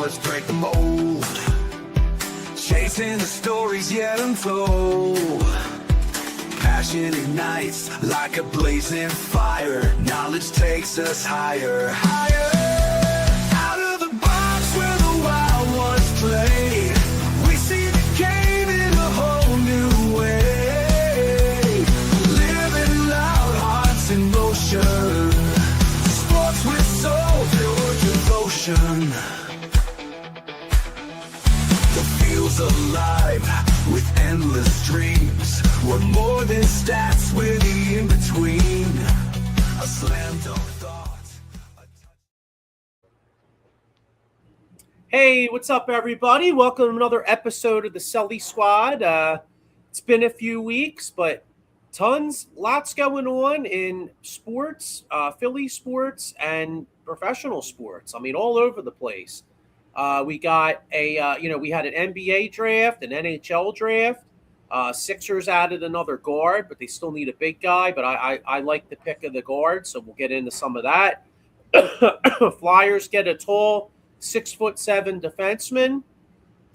let's break the mold. Chasing the stories yet untold. Passion ignites like a blazing fire. Knowledge takes us higher, higher. Out of the box where the wild ones play. We see the game in a whole new way. Living loud, hearts in motion. Sports with soul, pure devotion. The field's alive with endless dreams. We're more than stats, we're the in-between. A slam dunk thought. Hey, what's up, everybody? Welcome to another episode of the Sully Squad. It's been a few weeks, but lots going on in sports, Philly sports, and professional sports. I mean, all over the place. We got we had an NBA draft, an NHL draft. Sixers added another guard, but they still need a big guy. But I like the pick of the guard, so we'll get into some of that. Flyers get a tall 6'7" defenseman,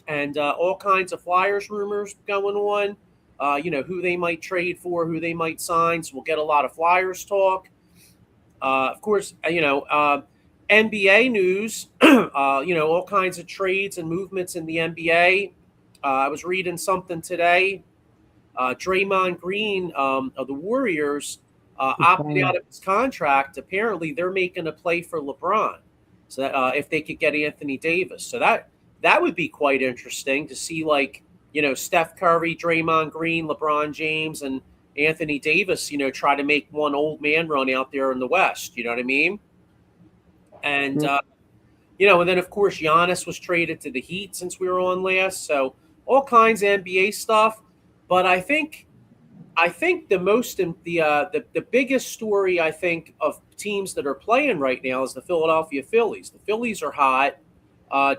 and all kinds of Flyers rumors going on. Who they might trade for, who they might sign. So we'll get a lot of Flyers talk. Of course, NBA news. All kinds of trades and movements in the NBA. I was reading something today. Draymond Green of the Warriors opted out of his contract. Apparently, they're making a play for LeBron. So that, if they could get Anthony Davis, so that would be quite interesting to see, Steph Curry, Draymond Green, LeBron James, and Anthony Davis, try to make one old man run out there in the West. You know what I mean? And and then of course Giannis was traded to the Heat since we were on last. So all kinds of NBA stuff. But I think the biggest story, I think, of teams that are playing right now is the Philadelphia Phillies. The Phillies are hot.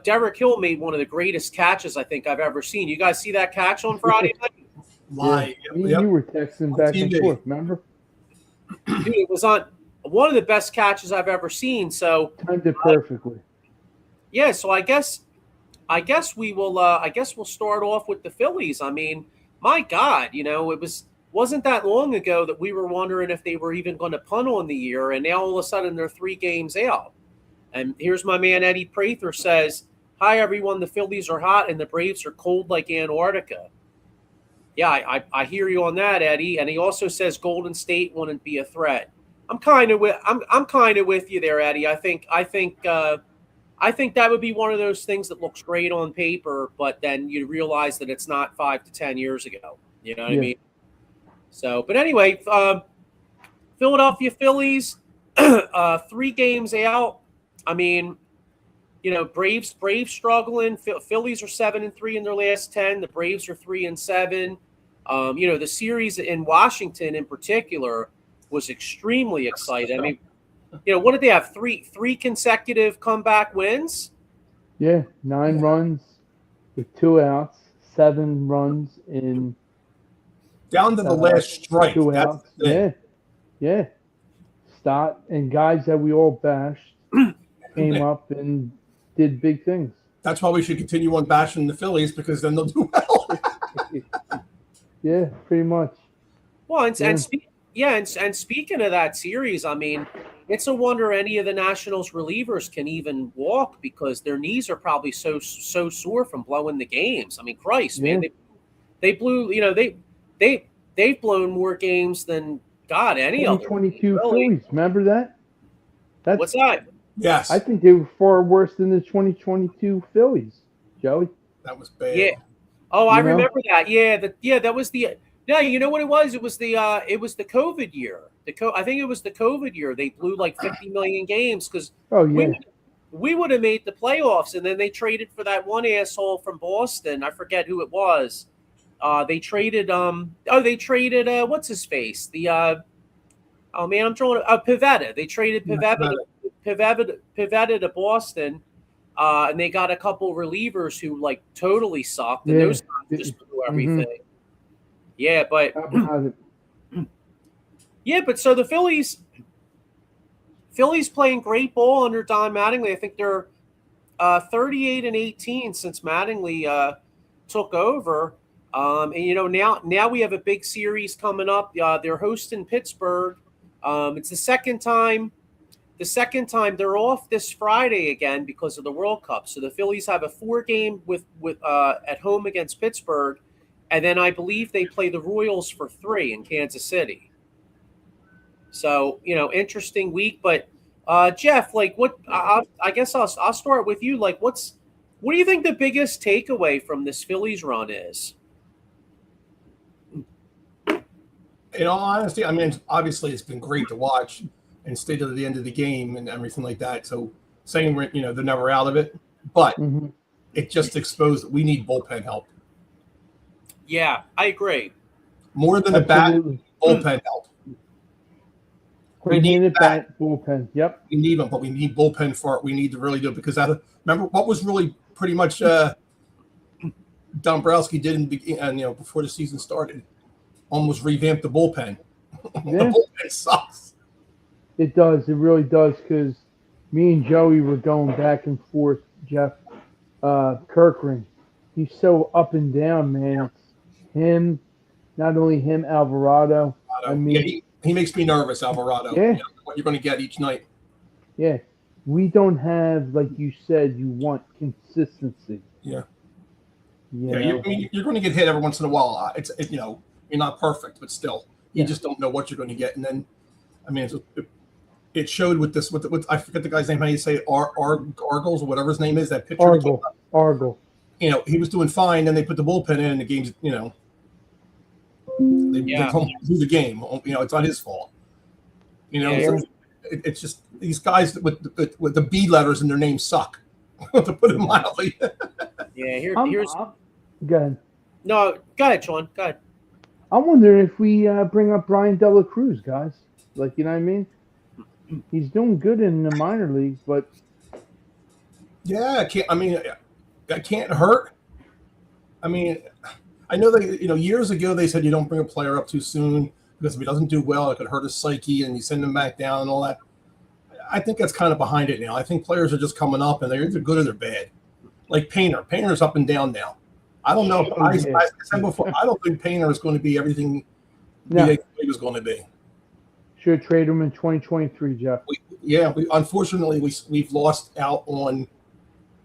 Derek Hill made one of the greatest catches I think I've ever seen. You guys see that catch on Friday night? Live. Yeah. You were texting back and forth, remember? Dude, it was on one of the best catches I've ever seen. So timed it perfectly. So I guess we will. I guess we'll start off with the Phillies. I mean, my God, wasn't that long ago that we were wondering if they were even going to punt on the year, and now all of a sudden they're 3 games out. And here's my man Eddie Prather says, "Hi everyone, the Phillies are hot and the Braves are cold like Antarctica." Yeah, I hear you on that, Eddie. And he also says Golden State wouldn't be a threat. I'm kind of with you there, Eddie. I think that would be one of those things that looks great on paper, but then you realize that it's not 5 to 10 years ago. You know what I mean? So, but anyway, Philadelphia Phillies, 3 games out. I mean, Braves struggling. Phillies are 7-3 in their last 10. The Braves are 3-7. The series in Washington in particular was extremely exciting. I mean, what did they have? Three consecutive comeback wins? Yeah, 9 runs with 2 outs, 7 runs in down to the last strike. 2 outs. Yeah. Stott and guys that we all bashed came up and did big things. That's why we should continue on bashing the Phillies, because then they'll do well. Yeah, pretty much. Well, and speaking of that series, I mean, it's a wonder any of the Nationals relievers can even walk, because their knees are probably so sore from blowing the games. I mean, Christ, man, they blew. They've blown more games than any other. 2022 Phillies, remember that? What's that? Yes, I think they were far worse than the 2022 Phillies, Joey. That was bad. Yeah. Oh, I remember that. Yeah, that was the. No, you know what it was? It was the COVID year. I think it was the COVID year. They blew like 50 million games because we would have made the playoffs, and then they traded for that one asshole from Boston. I forget who it was. They traded what's his face? I'm drawing Pivetta. They traded Pivetta to Boston. And they got a couple relievers who totally sucked, and those guys just blew everything. Mm-hmm. Yeah, but so the Phillies playing great ball under Don Mattingly. I think they're 38-18 since Mattingly took over. And now we have a big series coming up. They're hosting Pittsburgh. It's the second time. The second time they're off this Friday again because of the World Cup. So the Phillies have a 4-game with at home against Pittsburgh, and then I believe they play the Royals for 3 in Kansas City. So interesting week. But Jeff, like, what? I guess I'll start with you. Like, what do you think the biggest takeaway from this Phillies run is? In all honesty, I mean, obviously it's been great to watch and stay to the end of the game and everything like that. So saying, they're never out of it, but it just exposed that we need bullpen help. Yeah, I agree. More than a bat, bullpen help. We need a bat, bullpen. Yep. We need them, but we need bullpen for it. We need to really do it because remember what was really pretty much Dombrowski did in before the season started. Almost revamped the bullpen. Yeah. The bullpen sucks. It does. It really does because me and Joey were going back and forth, Jeff. Kirkring, he's so up and down, man. It's him, not only him, Alvarado. I mean, he makes me nervous, Alvarado. Yeah. What you're going to get each night. Yeah. We don't have, like you said, you want consistency. Yeah. You're going to get hit every once in a while. You're not perfect, but still, you just don't know what you're going to get. And then, I mean, it showed with this. With I forget the guy's name. How you say it? Argles or whatever his name is. That pitcher. Argle. He was doing fine. Then they put the bullpen in, and the game's. They lose the game. It's not his fault. It's just these guys with the B letters in their name suck. To put it mildly. Yeah. Here's. Go ahead. No, go ahead, Sean. Go ahead. I'm wondering if we bring up Brian Dela Cruz, guys. Like, you know what I mean? He's doing good in the minor leagues, but yeah, that can't hurt. I mean, I know that years ago they said you don't bring a player up too soon because if he doesn't do well, it could hurt his psyche, and you send him back down and all that. I think that's kind of behind it now. I think players are just coming up, and they're either good or they're bad. Like Painter. Painter's up and down now. I don't know. I said before, I don't think Painter is going to be everything he was going to be. Should trade him in 2023, Jeff. Unfortunately, we've lost out on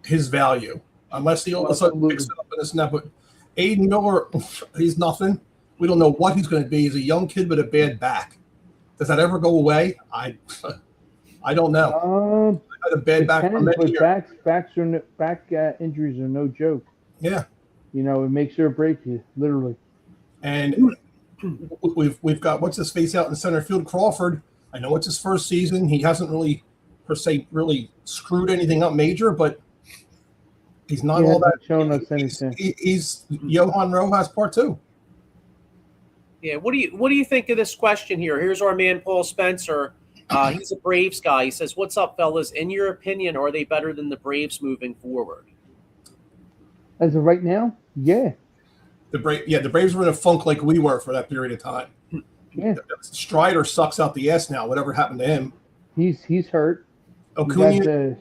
his value. Unless he all of a sudden picks it up and this and that. But Aiden Miller, he's nothing. We don't know what he's going to be. He's a young kid with a bad back. Does that ever go away? I don't know. I had a bad back for many years. Back injuries are no joke. Yeah. It makes or break you, literally. And we've got what's his face out in center field, Crawford. I know it's his first season. He hasn't really, per se, really screwed anything up major, but he's not all that shown us anything. He's Johan Rojas part 2. Yeah. What do you think of this question here? Here's our man Paul Spencer. He's a Braves guy. He says, "What's up, fellas? In your opinion, are they better than the Braves moving forward?" As of right now, yeah. The Braves were in a funk like we were for that period of time. Yeah. Strider sucks out the ass now. Whatever happened to him? He's hurt. Acuna,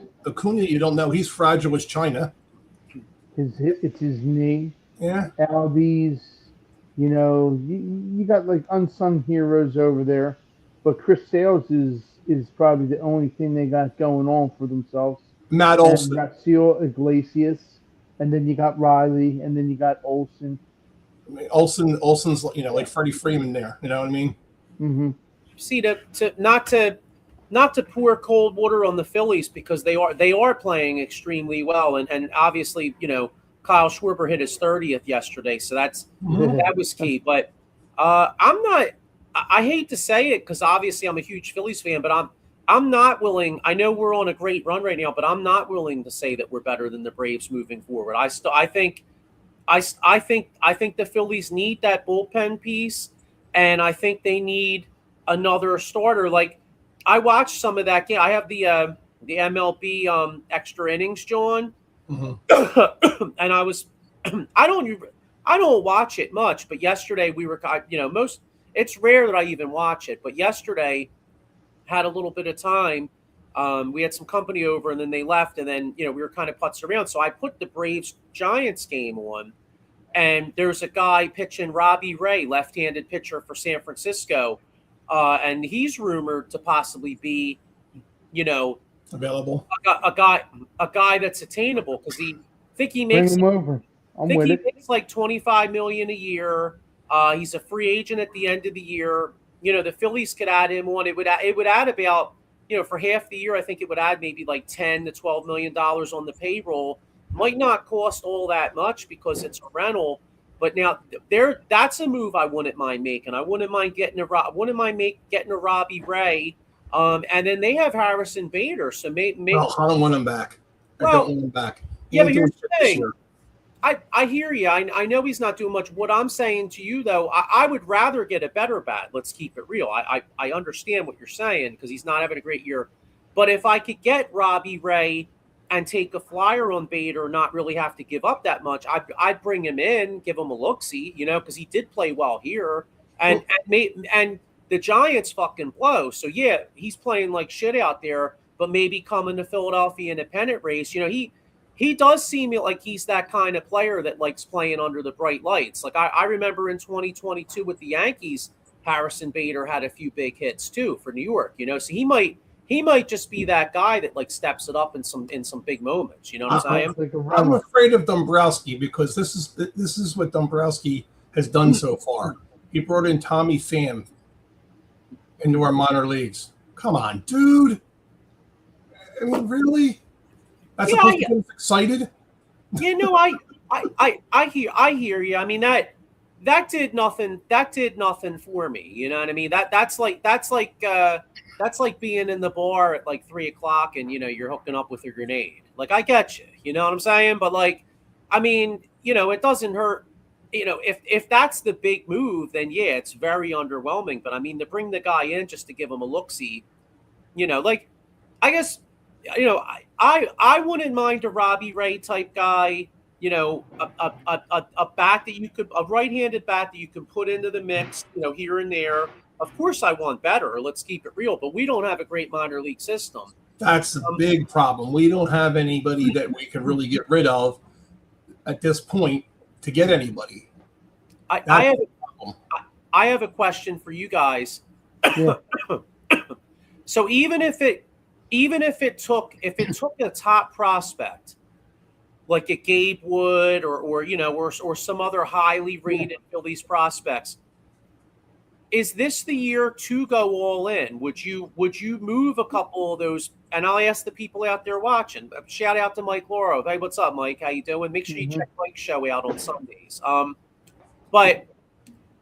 you don't know. He's fragile as China. It's his knee. Yeah. Albies, you got like unsung heroes over there, but Chris Sales is probably the only thing they got going on for themselves. Matt Olson, Raciel Iglesias. And then you got Riley, and then you got Olsen. Olsen's like Freddie Freeman there. You know what I mean? Mm-hmm. See, not to pour cold water on the Phillies because they are playing extremely well, and obviously Kyle Schwarber hit his 30th yesterday, so that was key. But I'm not. I hate to say it because obviously I'm a huge Phillies fan, but I'm not willing. I know we're on a great run right now, but I'm not willing to say that we're better than the Braves moving forward. I think the Phillies need that bullpen piece, and I think they need another starter. Like I watched some of that game. I have the MLB extra innings, John, and I don't watch it much, but yesterday we were it's rare that I even watch it, but yesterday had a little bit of time. We had some company over, and then they left, and then we were kind of putzing around. So I put the Braves Giants game on, and there's a guy pitching, Robbie Ray, left-handed pitcher for San Francisco, and he's rumored to possibly be, Available. a guy that's attainable because he Bring makes him over. I'm with it. makes like $25 million a year. He's a free agent at the end of the year. The Phillies could add him on. It would add about, for half the year, I think it would add maybe like $10 to $12 million on the payroll. Might not cost all that much because it's a rental. But now that's a move I wouldn't mind making. I wouldn't mind getting a Robbie Ray. And then they have Harrison Bader. So maybe No, I don't want him back. I don't want him back. Yeah, but here's the thing. I hear you. I know he's not doing much. What I'm saying to you, though, I would rather get a better bat. Let's keep it real. I understand what you're saying because he's not having a great year. But if I could get Robbie Ray and take a flyer on Bader, not really have to give up that much, I'd bring him in, give him a look-see, because he did play well here. And the Giants fucking blow. So, yeah, he's playing like shit out there, but maybe coming to Philadelphia in a pennant race. He does seem like he's that kind of player that likes playing under the bright lights. Like I remember in 2022 with the Yankees, Harrison Bader had a few big hits too for New York. So he might just be that guy that like steps it up in some big moments. You know what I'm saying? I'm afraid of Dombrowski because this is what Dombrowski has done so far. He brought in Tommy Pham into our minor leagues. Come on, dude. I mean, really? That's supposed to get us excited? I hear you. I mean that did nothing. That did nothing for me. You know what I mean? That's like being in the bar at like 3:00 and you're hooking up with a grenade. Like I get you. You know what I'm saying? But like, I mean, it doesn't hurt. If that's the big move, then yeah, it's very underwhelming. But I mean, to bring the guy in just to give him a look-see, like I guess. I wouldn't mind a Robbie Ray type guy, a bat that you could, a right-handed bat that you can put into the mix, here and there. Of course I want better. Let's keep it real, but we don't have a great minor league system. That's a big problem. We don't have anybody that we can really get rid of at this point to get anybody. I have a question for you guys. Yeah. So even if it took a top prospect like a Gabe Wood or some other highly rated Phillies prospects, is this the year to go all in? Would you move a couple of those? And I'll ask the people out there watching. Shout out to Mike Lauro. Hey, what's up, Mike? How you doing? Make sure you check Mike's show out on Sundays. But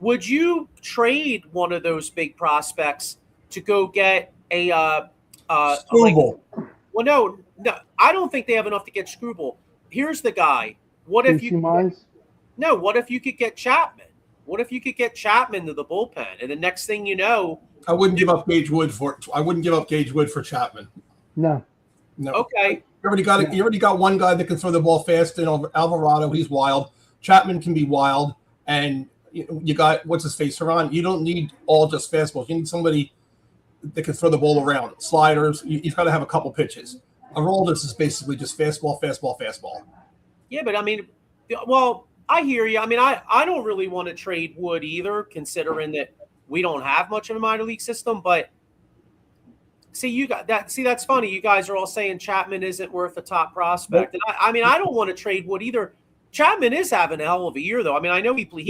would you trade one of those big prospects to go get a Struble? No, I don't think they have enough to get Struble. Here's the guy. What if you could get Chapman? What if you could get Chapman to the bullpen, and the next thing you know, I wouldn't give up Gage Wood for Chapman. No. Okay. You already got one guy that can throw the ball fast. Alvarado, he's wild. Chapman can be wild, and you got what's his face around. You don't need all just fastballs. You need somebody that can throw the ball around. Sliders. You've got to have a couple pitches. Aroldis is basically just fastball. Yeah, but I mean, well, I hear you. I mean, I don't really want to trade Wood either, considering that we don't have much of a minor league system. But see, you got that. See, that's funny. You guys are all saying Chapman isn't worth a top prospect, and I mean, I don't want to trade Wood either. Chapman is having a hell of a year, though. I mean, I know he blew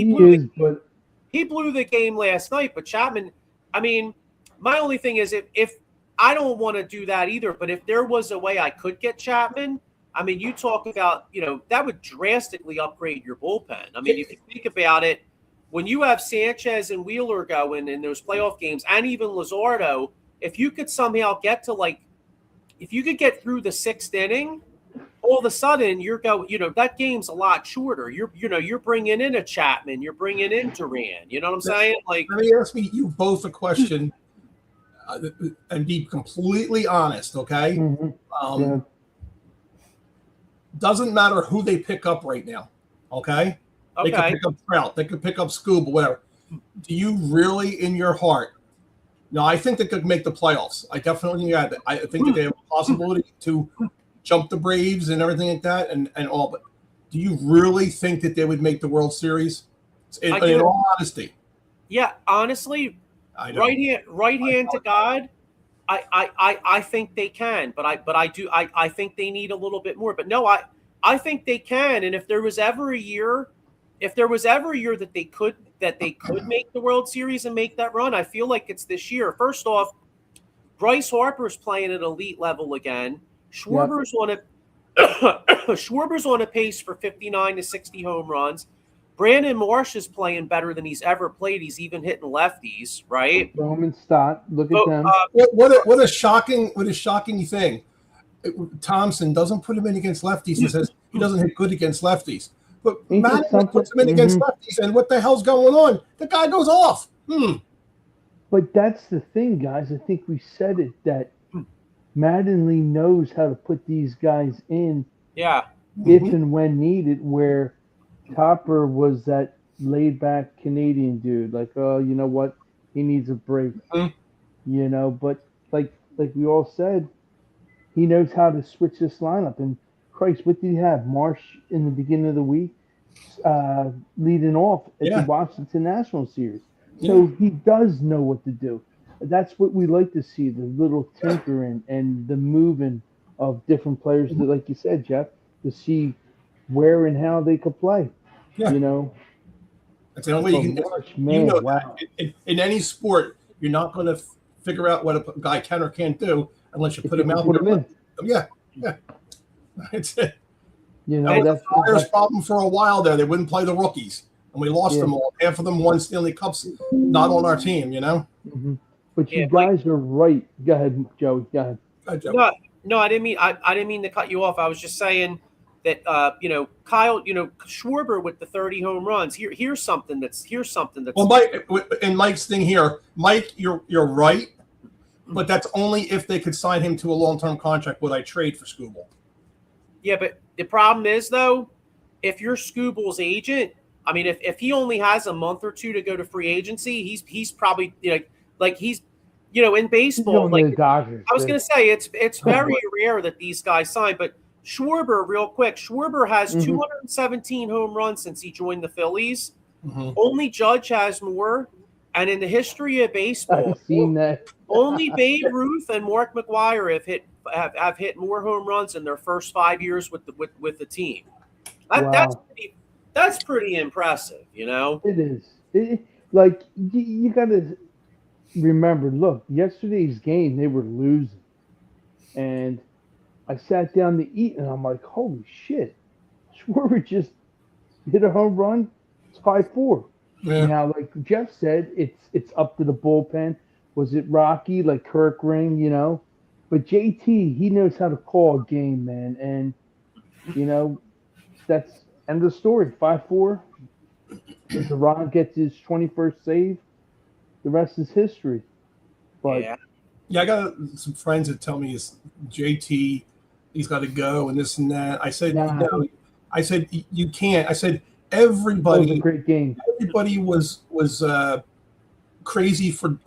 the game last night, but Chapman. I mean, my only thing is if I don't want to do that either, but if there was a way I could get Chapman. I mean, you talk about, that would drastically upgrade your bullpen. I mean, if you think about it, when you have Sanchez and Wheeler going in those playoff games, and even Luzardo, if you could somehow get to if you could get through the sixth inning, all of a sudden that game's a lot shorter. You're bringing in a Chapman, you're bringing in Duran. You know what I'm saying? Like, let me ask you both a question and be completely honest, okay? Mm-hmm. Doesn't matter who they pick up right now, okay? They could pick up Trout. They could pick up Scoob, whatever. Do you really, in your heart, No, I think they could make the playoffs. I definitely think that. I think that they have a possibility to jump the Braves and everything like that and all. But do you really think that they would make the World Series? In all honesty. Yeah, honestly, I know. right hand to God, I think they can, but I think they need a little bit more. But no, I think they can. And if there was ever a year that they could make the World Series and make that run, I feel like it's this year. First off, Bryce Harper's playing at elite level again. Schwarber's on a pace for 59 to 60 home runs. Brandon Marsh is playing better than he's ever played. He's even hitting lefties, right? Roman Stott, look at them. What a shocking thing. Thompson doesn't put him in against lefties and says he doesn't hit good against lefties. But Madden puts him in against lefties, and what the hell's going on? The guy goes off. But that's the thing, guys. I think we said it, that Mattingly knows how to put these guys in if and when needed, where Topper was that laid-back Canadian dude. Like, oh, you know what? He needs a break. You know, but like we all said, he knows how to switch this lineup. And Christ, what did he have? Marsh in the beginning of the week, leading off at the Washington National Series. So he does know what to do. That's what we like to see, the little tinkering and the moving of different players, that, like you said, Jeff, to see where and how they could play. Yeah. You know? That's the only way you can. Wow. In any sport, you're not going to figure out what a guy can or can't do unless you put him out there. Yeah. That's it. You know, that's the Flyers' problem for a while there. They wouldn't play the rookies, and we lost them all. Half of them won Stanley Cups, not on our team. You know. But you guys are right. Go ahead, Joey. Go ahead. No, I didn't mean to cut you off. I was just saying that Kyle, Schwarber with the 30 home runs. Here's something that's well, Mike, and Mike's thing here, Mike, you're right, but that's only if they could sign him to a long-term contract. Would I trade for Skubal? Yeah, but the problem is, though, if you're Skubal's agent, I mean, if he only has a month or two to go to free agency, he's probably he's in baseball. Like Dodgers, I was going to say, it's very rare that these guys sign. But Schwarber, real quick, Schwarber has 217 home runs since he joined the Phillies. Only Judge has more. And in the history of baseball, I've seen that. Only Babe Ruth and Mark McGwire have hit more home runs in their first 5 years with the team. That's pretty impressive, you know. It is. You got to remember. Look, yesterday's game they were losing, and I sat down to eat, and I'm like, holy shit! Schwarber just hit a home run. It's 5-4. Yeah. Now, like Jeff said, it's up to the bullpen. Was it rocky like Kirk Ring, you know? But JT, he knows how to call a game, man. And, that's end of the story. 5-4. Deron gets his 21st save. The rest is history. But I got some friends that tell me it's JT, he's got to go and this and that. I said, no. I said, you can't. I said, everybody. That was a great game. Everybody was crazy for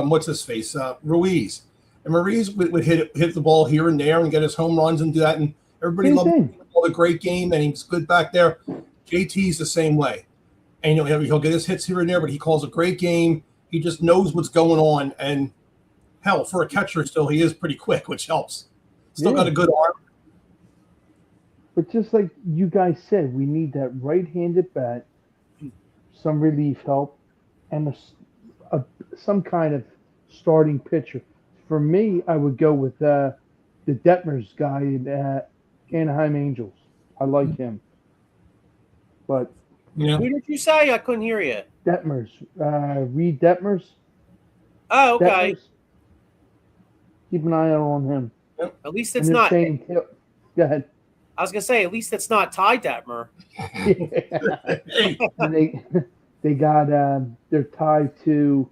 what's his face, Ruiz, and Ruiz would hit the ball here and there and get his home runs and do that, and everybody loved him. A great game, and he's good back there. JT's the same way, and he'll get his hits here and there, but he calls a great game. He just knows what's going on, and hell, for a catcher, still he is pretty quick, which helps. Still got a good arm. But just like you guys said, we need that right-handed bat, some relief help, and some kind of starting pitcher. For me, I would go with the Detmers guy at Anaheim Angels. I like him. But who did you say? I couldn't hear you. Detmers, Reed Detmers. Oh, okay. Detmers. Keep an eye out on him. At least it's not. Go ahead. I was gonna say, at least it's not Ty Detmer. They got they're tied to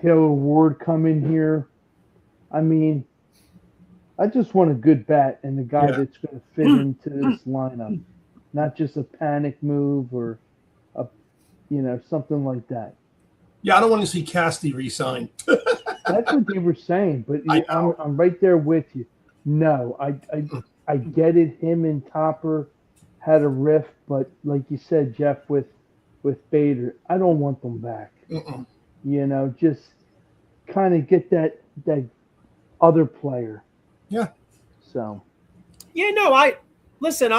Taylor Ward coming here. I mean, I just want a good bat and a guy that's going to fit into this lineup, not just a panic move or something like that. Yeah, I don't want to see Casty re-signed. That's what they were saying, but I know. I'm right there with you. No, I get it. Him and Topper had a riff, but like you said, Jeff, with Bader, I don't want them back. Mm-mm. Just kind of get that other player. Yeah. So. Yeah, no, listen.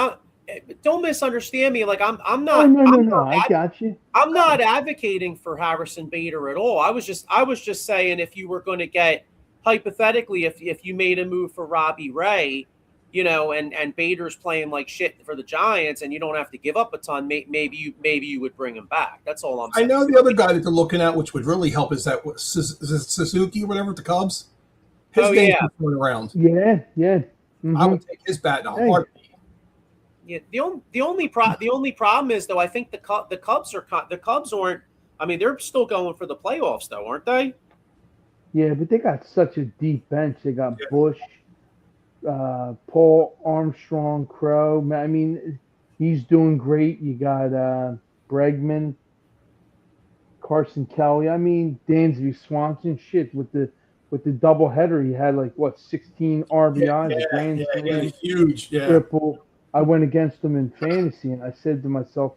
Don't misunderstand me. Like I'm Oh not. no! I got you. I'm not advocating for Harrison Bader at all. I was just saying if you were going to get hypothetically, if you made a move for Robbie Ray, and Bader's playing like shit for the Giants, and you don't have to give up a ton, maybe you would bring him back. That's all I'm I saying. know the other guy that they're looking at, which would really help, is that Suzuki or whatever at the Cubs. His game's been thrown around. Yeah. Mm-hmm. I would take his bat in a heartbeat. Yeah, the only problem is though I think the Cubs aren't. I mean, they're still going for the playoffs though, aren't they? Yeah, but they got such a deep bench. They got Bush, Paul Armstrong, Crow. I mean, he's doing great. You got Bregman, Carson Kelly. I mean, Dansby Swanson. Shit, with the doubleheader, he had 16 RBIs, grand slam, huge, triple. I went against him in fantasy, and I said to myself,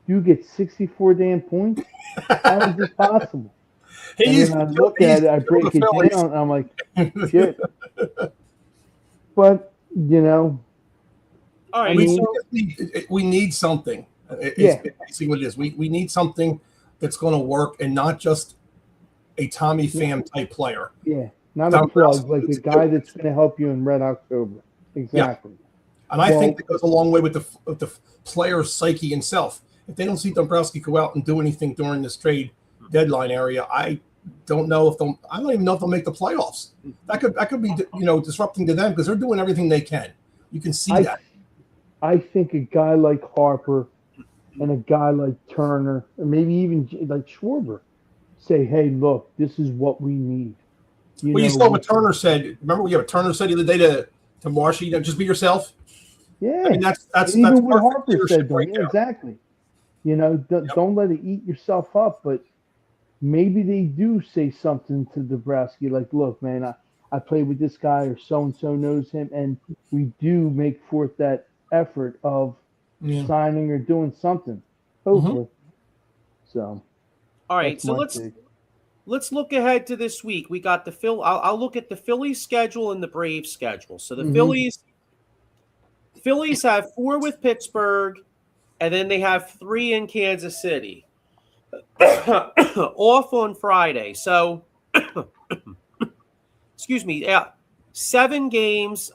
"You get 64 damn points? How is this possible?" And then I look at it, I break it down, and I'm like, "Shit." But all right. We need something. It's basically what it is. We need something that's going to work, and not just a Tommy Pham type player. Yeah, not a plug, like a guy that's going to help you in Red October. Exactly. Yeah. And I think that goes a long way with the player's psyche himself. If they don't see Dombrowski go out and do anything during this trade deadline area, I don't know if they'll. I don't even know if they'll make the playoffs. That could be disrupting to them because they're doing everything they can. You can see that. I think a guy like Harper and a guy like Turner, or maybe even like Schwarber, say, "Hey, look, this is what we need." You saw what Turner said. Remember what Turner said the other day to Marshy, just be yourself. Yeah, I mean that's even what Harper said. Right exactly. Don't let it eat yourself up. But maybe they do say something to Dombrowski, like, "Look, man, I played with this guy, or so and so knows him, and we do make forth that effort of signing or doing something." Hopefully. So. All right, so let's look ahead to this week. We got the I'll look at the Phillies schedule and the Braves schedule. So the Phillies have 4 with Pittsburgh, and then they have 3 in Kansas City. Off on Friday. So excuse me. 7 games.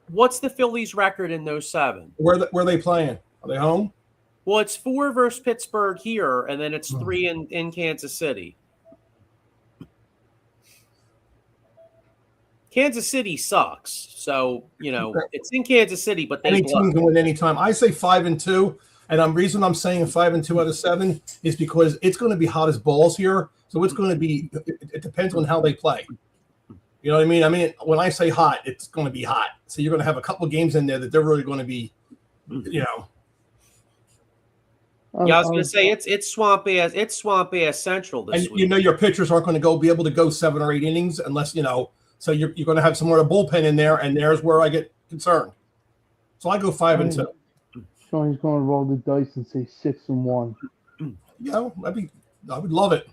What's the Phillies' record in those 7? Where are they playing? Are they home? Well, it's 4 versus Pittsburgh here, and then it's 3 in Kansas City. Kansas City sucks. So, it's in Kansas City, but any team can win any time. I say 5-2, and the reason I'm saying 5-2 out of 7 is because it's going to be hot as balls here. So it's going to be. It depends on how they play. You know what I mean? I mean, when I say hot, it's going to be hot. So you're going to have a couple of games in there that they're really going to be, Yeah, I was going to say it's swampy as Central this week. Your pitchers aren't going to be able to go 7 or 8 innings unless So you're going to have somewhere a bullpen in there, and there's where I get concerned. So I go 5-2. Sean's going to roll the dice and say 6-1. I would love it.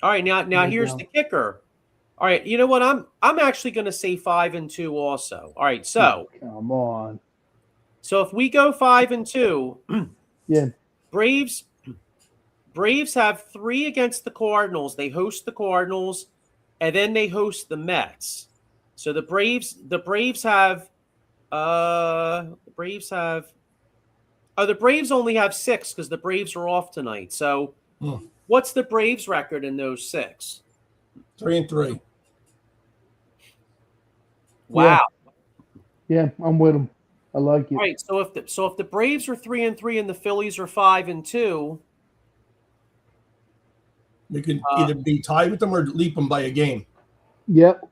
All right, now here's the kicker. All right, you know what? I'm actually going to say 5-2 also. All right, so come on. So if we go 5-2, Braves have 3 against the Cardinals. They host the Cardinals, and then they host the Mets. So the Braves have the Braves only have 6 because the Braves are off tonight. So what's the Braves record in those 6? 3-3. Wow. Yeah, I'm with them. I like it. All right. So if the Braves are 3-3 and the Phillies are 5-2, we can either be tied with them or leap them by a game. Yep.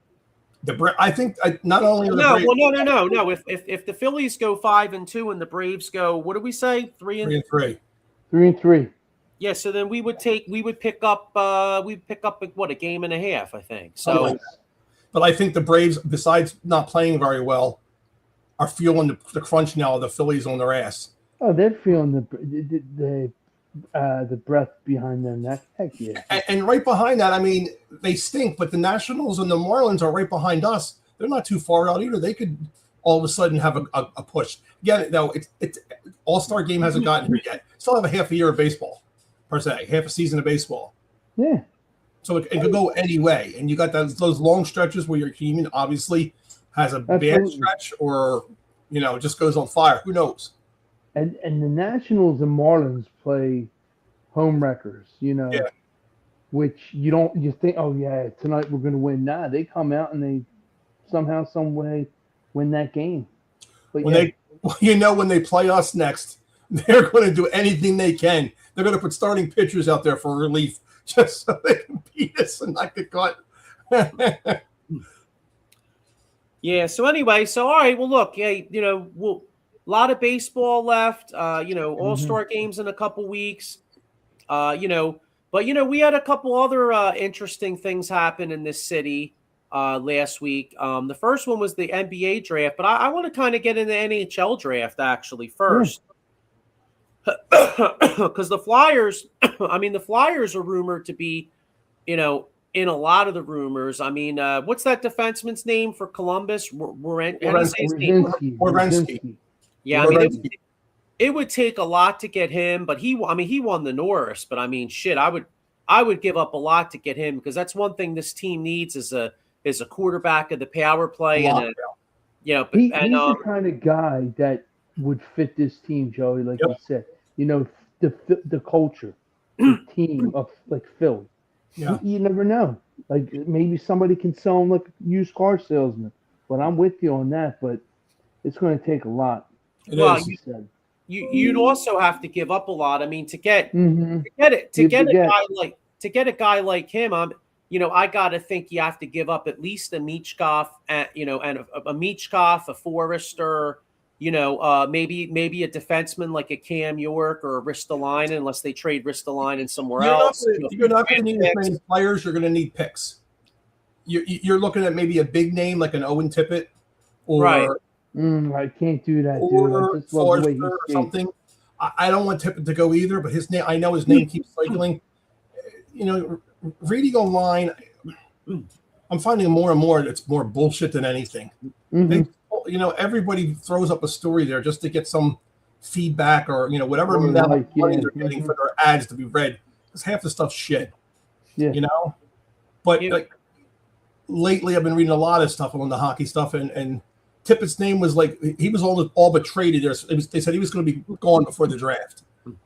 I think not only are the Braves. No. If the Phillies go 5-2 and the Braves go, what do we say? 3-3. 3-3. Yeah, so then we would pick up what, a game and a half, I think. So Yes. But I think the Braves, besides not playing very well, are feeling the crunch now of the Phillies on their ass. Oh, they're feeling the breath behind their neck. Heck yeah. And right behind that, I mean, they stink, but the Nationals and the Marlins are right behind us. They're not too far out either. They could all of a sudden have a push. Again, though, it's All-Star game hasn't gotten here yet. Still have a half a year of baseball, per se, half a season of baseball. Yeah. So it could go any way. And you got those long stretches where your team obviously has a bad Absolutely. stretch or, just goes on fire. Who knows? And the Nationals and Marlins play home wreckers, Yeah. which you think, oh yeah, tonight we're gonna win. Nah, they come out and they somehow, some way win that game. But When they play us next, they're going to do anything they can. They're going to put starting pitchers out there for relief just so they can beat us and not get caught. yeah. So anyway, all right. Well, look, yeah, a lot of baseball left. All-Star games in a couple weeks. But we had a couple other interesting things happen in this city last week. The first one was the NBA draft, but I want to kind of get into the NHL draft actually first. Because the Flyers, the Flyers are rumored to be, in a lot of the rumors. I mean, what's that defenseman's name for Columbus? Werenski. Yeah, I mean, it would take a lot to get him, but he won the Norris. But I mean, shit, I would give up a lot to get him because that's one thing this team needs is a quarterback of the power play, he's the kind of guy that would fit this team, Joey. Like you said, the culture, the team of like Philly. Yeah. You never know. Like maybe somebody can sell him like a used car salesman. But I'm with you on that. But it's going to take a lot. You'd also have to give up a lot. I mean, to get a guy like him, I got to think you have to give up at least a Michkov, and a Michkov, a Forrester, maybe a defenseman like a Cam York or a Ristolainen, unless they trade Ristolainen somewhere else. You're not going to need as many players. You're going to need picks. You're looking at maybe a big name like an Owen Tippett, or right. I can't do that, or dude. I just love the way he or skates. something. I don't want Tippett to go either, but his name, I know his name keeps cycling. Reading online, I'm finding more and more that's more bullshit than anything. Everybody throws up a story there just to get some feedback or whatever amount of money they're getting for their ads to be read. Because half the stuff's shit. Yeah. But like lately, I've been reading a lot of stuff on the hockey stuff, and Tippett's name was like he was all but traded. They said he was going to be gone before the draft.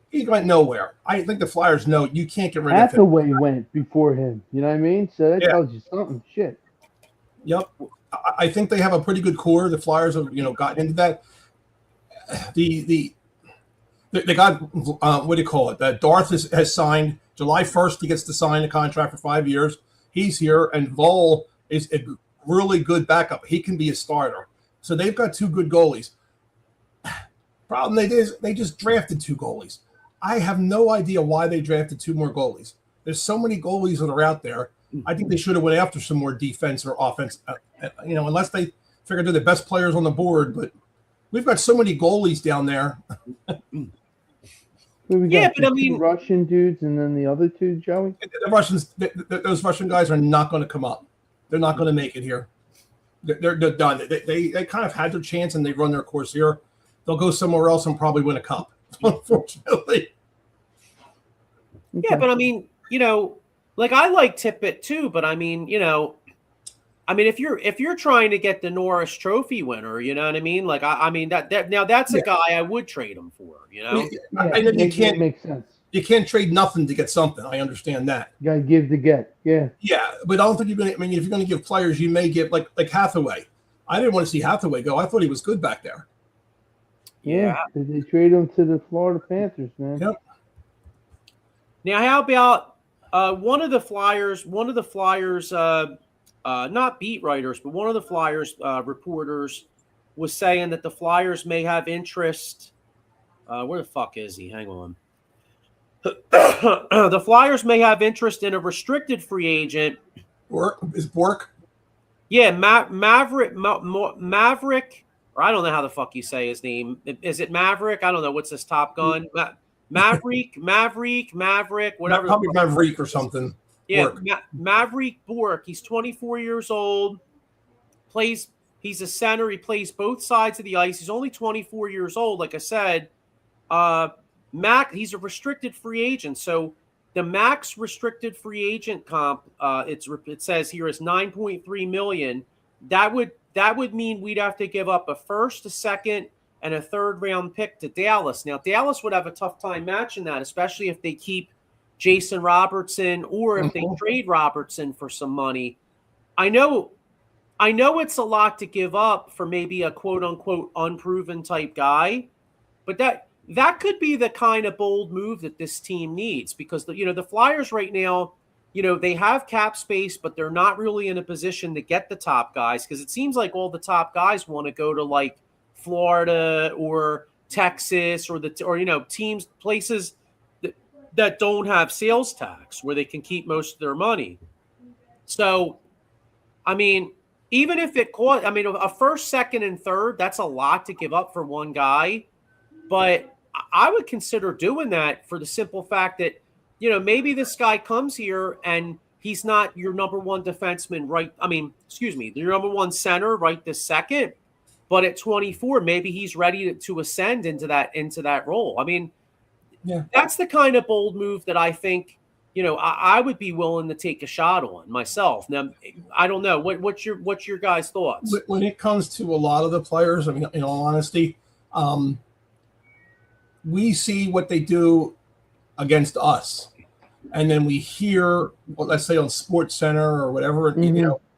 He went nowhere. I think the Flyers know you can't get rid of him. Hathaway went before him. You know what I mean? So that tells you something. Shit. Yep. I think they have a pretty good core. The Flyers have gotten into that. They got what do you call it? Darth has signed July 1st. He gets to sign a contract for 5 years. He's here, and Vol is a really good backup. He can be a starter. So they've got two good goalies. Problem they just drafted two goalies. I have no idea why they drafted two more goalies. There's so many goalies that are out there. I think they should have went after some more defense or offense. Unless they figured they're the best players on the board. But we've got so many goalies down there. But I mean, Russian dudes, and then the other two, Joey. The Russians, those Russian guys are not going to come up. They're not going to make it here. They're done. They kind of had their chance, and they run their course here. They'll go somewhere else and probably win a cup, unfortunately. Yeah, but I mean, like I like Tippett too, but I mean, if you're trying to get the Norris Trophy winner, you know what I mean? Like I mean that now that's a guy I would trade him for, I know you can't make sense. You can't trade nothing to get something. I understand that. You gotta give to get. Yeah. Yeah, but I don't think you're gonna. I mean, if you're gonna give players, you may give like Hathaway. I didn't want to see Hathaway go. I thought he was good back there. Yeah, they trade him to the Florida Panthers, man. Yep. Now, how about one of the Flyers, not beat writers, but one of the Flyers reporters was saying that the Flyers may have interest. Where the fuck is he? Hang on. The Flyers may have interest in a restricted free agent. Is Bork? Yeah, Maverick, or I don't know how the fuck you say his name. Is it Maverick? I don't know. What's his Top Gun? Maverick, whatever. Probably Maverick or something. Yeah, Maverick Bork. He's 24 years old. He's a center. He plays both sides of the ice. He's only 24 years old. Like I said, he's a restricted free agent. So the max restricted free agent comp, it says here is $9.3 million. That would mean we'd have to give up a first, a second, and a third round pick to Dallas. Now Dallas would have a tough time matching that, especially if they keep Jason Robertson or if they trade Robertson for some money. I know it's a lot to give up for maybe a quote unquote unproven type guy, but that could be the kind of bold move that this team needs, because the Flyers right now, they have cap space, but they're not really in a position to get the top guys, because it seems like all the top guys want to go to like Florida or Texas or teams, places that don't have sales tax where they can keep most of their money. So, I mean, even if it cost, a first, second, and third, that's a lot to give up for one guy. But I would consider doing that for the simple fact that, maybe this guy comes here and he's not your number one defenseman, right? Your number one center right this second. But at 24, maybe he's ready to ascend into that role. Yeah, that's the kind of bold move that I think, I would be willing to take a shot on myself. Now, I don't know. What's your guys' thoughts? When it comes to a lot of the players, in all honesty, we see what they do against us, and then we hear, let's say on Sports Center or whatever,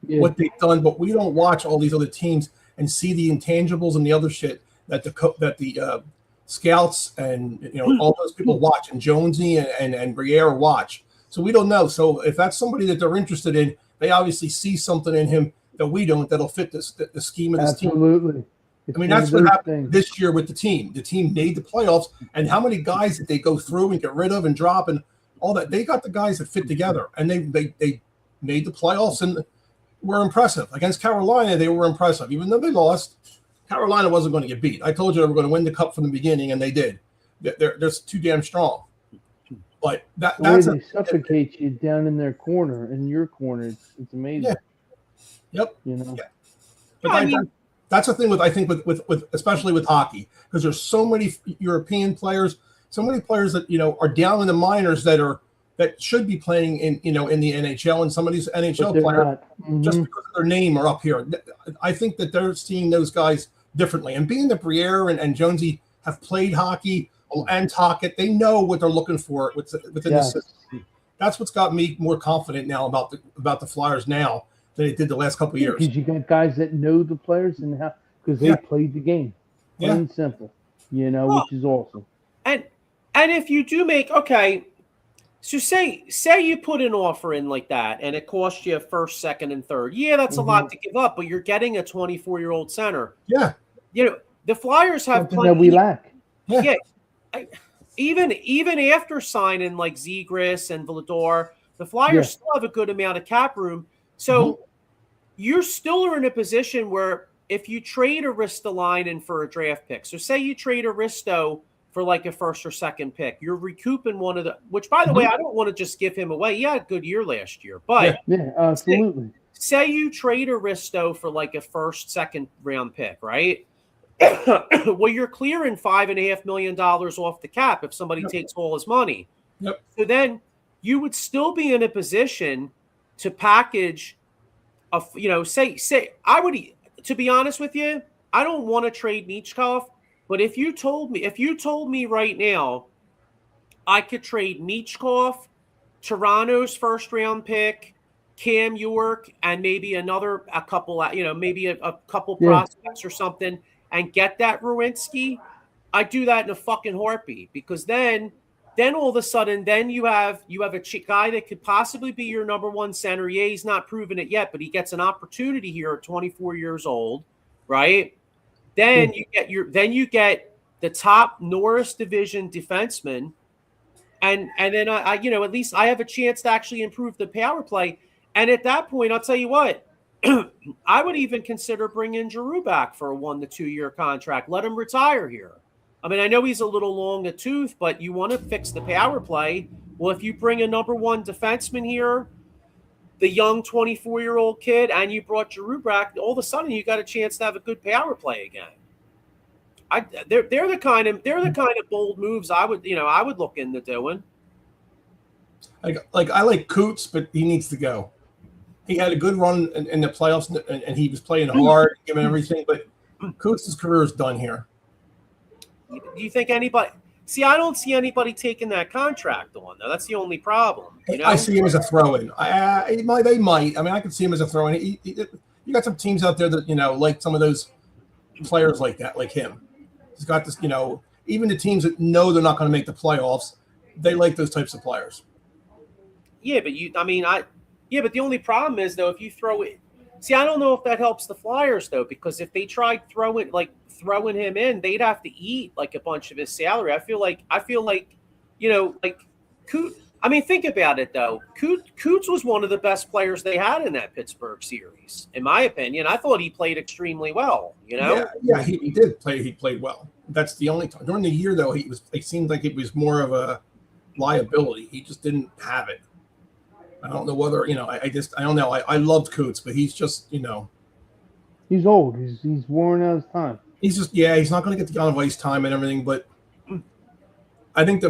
what they've done, but we don't watch all these other teams and see the intangibles and the other shit that the scouts and all those people watch, and Jonesy and Briere watch. So we don't know. So if that's somebody that they're interested in, they obviously see something in him that we don't, that'll fit the scheme of this team. Absolutely. That's what happened this year with the team. The team made the playoffs, and how many guys did they go through and get rid of and drop and all that? They got the guys that fit together, and they made the playoffs and were impressive. Against Carolina, they were impressive. Even though they lost, Carolina wasn't going to get beat. I told you they were going to win the cup from the beginning, and they did. They're too damn strong. But that's they suffocate you down in their corner, in your corner. It's amazing. Yeah. Yep. Yeah. But that's the thing with especially with hockey, because there's so many European players, so many players that are down in the minors that should be playing in the NHL, and some of these NHL players just because of their name are up here. I think that they're seeing those guys differently. And being that Briere and Jonesy have played hockey and talk it, they know what they're looking for within the system. That's what's got me more confident now about the Flyers now than it did the last couple of years. Because you got guys that know the players and how, because they played the game, plain and simple. Which is awesome. And if you do so say you put an offer in like that and it costs you a first, second, and third. Yeah, that's a lot to give up, but you're getting a 24-year-old center. Yeah. The Flyers have something that we lack. Yeah. Even after signing like Zegras and Vladar, the Flyers still have a good amount of cap room. So you're still in a position where if you trade Ristolainen for a draft pick, so say you trade Aristo for like a first or second pick, you're recouping one of which, by the way, I don't want to just give him away. He had a good year last year, but absolutely. Say you trade Aristo for like a first, second round pick, right? Well, you're clearing $5.5 million off the cap if somebody takes all his money. Yep. So then you would still be in a position to package say I would, to be honest with you, I don't want to trade Michkov, but if you told me right now I could trade Michkov, Toronto's first round pick, Cam York, and maybe a couple prospects or something, and get that Rowinski, I'd do that in a fucking heartbeat, because then all of a sudden, then you have a guy that could possibly be your number one center. Yeah, he's not proven it yet, but he gets an opportunity here at 24 years old, right? Then you get the top Norris Division defenseman, and then I at least I have a chance to actually improve the power play. And at that point, I'll tell you what, I would even consider bringing Giroux back for a 1 to 2 year contract. Let him retire here. I mean, I know he's a little long a tooth, but you want to fix the power play. Well, if you bring a number one defenseman here, the young 24-year-old kid, and you brought Giroux back, all of a sudden you got a chance to have a good power play again. They're the kind of bold moves I would look into doing. Like I like Coots, but he needs to go. He had a good run in the playoffs, and he was playing hard, giving everything. But Coots' career is done here. Do you think anybody? See, I don't see anybody taking that contract on, though. That's the only problem. I see him as a throw-in. They might. I mean, I could see him as a throw-in. You got some teams out there that like some of those players like that, like him. He's got this. Even the teams that know they're not going to make the playoffs, they like those types of players. Yeah, but but the only problem is though, if you throw it, see, I don't know if that helps the Flyers though, because if they tried throwing him in, they'd have to eat like a bunch of his salary. I feel like Coots. I mean, think about it though. Coots was one of the best players they had in that Pittsburgh series, in my opinion. I thought he played extremely well. Yeah, he did play. He played well. That's the only time during the year though. It seemed like it was more of a liability. He just didn't have it. I don't know whether I don't know. I loved Coots, but he's just he's old. He's worn out his time. He's just he's not going to get the on ice time and everything. But I think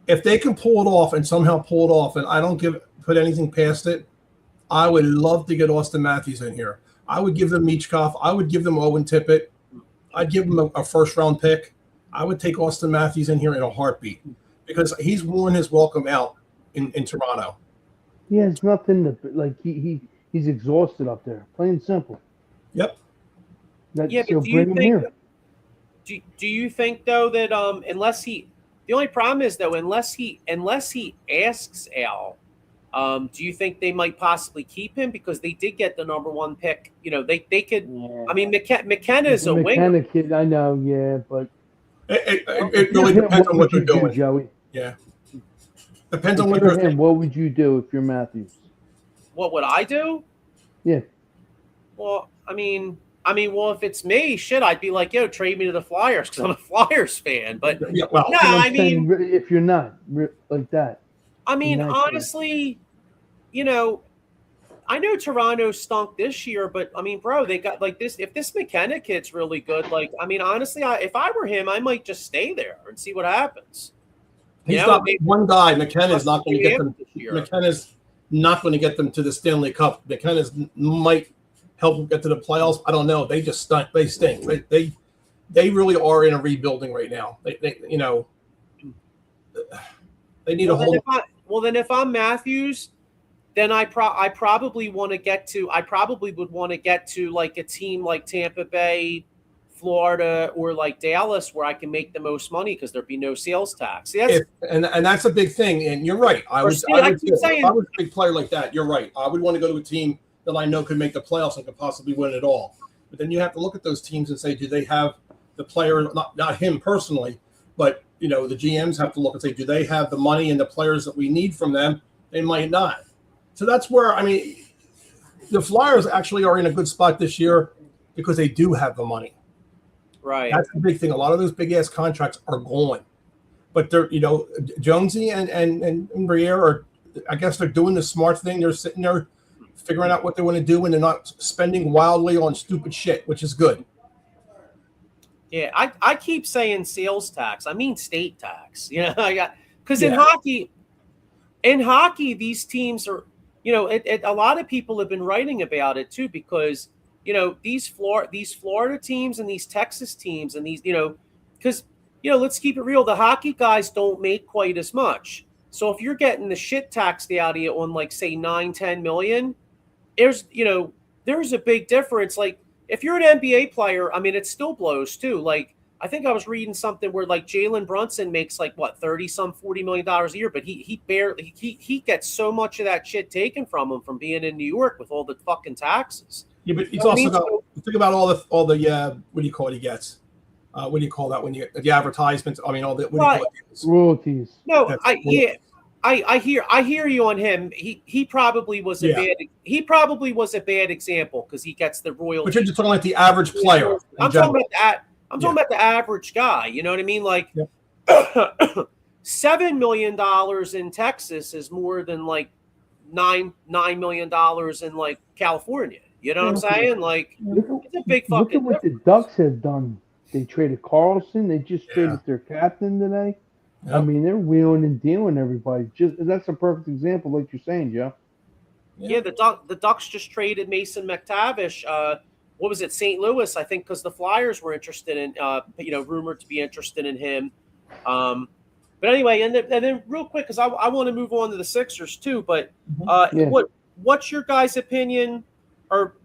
if they can pull it off and somehow pull it off, and I don't put anything past it, I would love to get Austin Matthews in here. I would give them Michkov. I would give them Owen Tippett. I'd give them a first round pick. I would take Austin Matthews in here in a heartbeat because he's worn his welcome out in Toronto. He has nothing to like. He's exhausted up there. Plain and simple. Yep. But do you think though that the only problem is though unless he asks Al, do you think they might possibly keep him because they did get the number one pick? They could. Yeah. I mean, McKenna's a winger. McKenna kid, I know, yeah, but it really depends on what they're doing, Joey. Yeah. Depends on what you're doing. What would you do if you're Matthews? What would I do? Yeah. Well, I mean, if it's me, shit, I'd be like, yo, trade me to the Flyers because I'm a Flyers fan. But I mean, if you're not like that. I mean, honestly, I know Toronto stunk this year, but I mean, bro, they got like this. If this McKenna kid's really good, like, I mean, honestly, if I were him, I might just stay there and see what happens. He's not one guy. McKenna's not going to get them. McKenna's not going to get them to the Stanley Cup. McKenna's might help them get to the playoffs. I don't know. They just stink. They stink. They really are in a rebuilding right now. They need a whole. Well, then if I'm Matthews, then I probably want to get to. I probably would want to get to like a team like Tampa Bay, Florida, or like Dallas, where I can make the most money because there'd be no sales tax. See, and that's a big thing. And you're right. If I was a big player like that, you're right. I would want to go to a team that I know could make the playoffs and could possibly win it all. But then you have to look at those teams and say, do they have the player? Not him personally, but the GMs have to look and say, do they have the money and the players that we need from them? They might not. So that's where the Flyers actually are in a good spot this year because they do have the money. Right. That's the big thing. A lot of those big ass contracts are going, but they're Jonesy and Briere are. I guess they're doing the smart thing. They're sitting there figuring out what they want to do, and they're not spending wildly on stupid shit, which is good. Yeah, I keep saying sales tax. I mean state tax. Because in hockey, these teams are. A lot of people have been writing about it too because. These Florida teams and these Texas teams and these, because, let's keep it real. The hockey guys don't make quite as much. So if you're getting the shit taxed out of you on like, say, 9-10 million, there's a big difference. Like if you're an NBA player, I mean, it still blows too. Like I think I was reading something where like Jalen Brunson makes like what, $40 million a year, but he barely, he gets so much of that shit taken from him from being in New York with all the fucking taxes. Yeah, but he's also got think about all the what do you call it he gets? what do you call that when you get the advertisements? I mean, all the what do you call it? Royalties. No, I hear you on him. He probably was a bad example because he gets the royalties. But you're just talking like the average player. I'm talking about the average guy. You know what I mean? Like $7 million in Texas is more than like $9 million in like California. You know what I'm saying? Like it's a big fucking. Look at what the Ducks have done. They traded Carlson. They just traded their captain today. Yep. I mean, they're wheeling and dealing everybody. That's a perfect example, like you're saying, Joe. Yeah, the Ducks just traded Mason McTavish. What was it, St. Louis? I think because the Flyers were interested in, rumored to be interested in him. But anyway, and then real quick, because I want to move on to the Sixers too. But what's your guys' opinion, or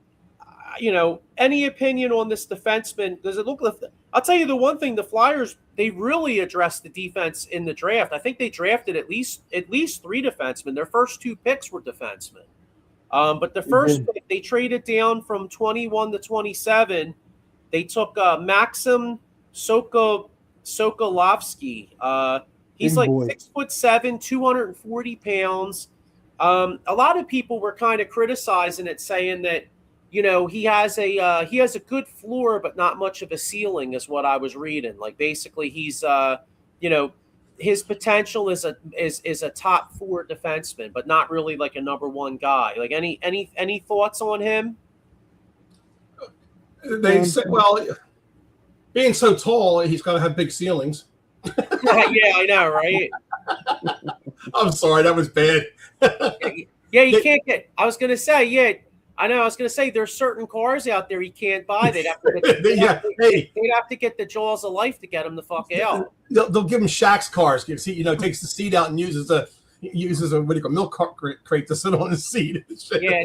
any opinion on this defenseman? Does it look like? I'll tell you the one thing: the Flyers, they really addressed the defense in the draft. I think they drafted at least 3 defensemen. Their first 2 picks were defensemen. But the first pick, they traded down from 21 to 27. They took Maxim Sokolovsky. He's like 6'7", 240 pounds. A lot of people were kind of criticizing it, saying that he has a good floor but not much of a ceiling, is what I was reading. Like basically he's his potential is a top 4 defenseman, but not really like a number 1 guy. Like any thoughts on him? They say, well, being so tall, he's got to have big ceilings. Yeah, I know, right? I'm sorry, that was bad. Yeah, you can't get. I was gonna say, yeah, I know. I was gonna say there's certain cars out there he can't buy. They'd have to get the jaws of life to get him the fuck out. They'll give him Shaq's cars. You see, takes the seat out and uses a what do you call milk crate to sit on his seat. Yeah.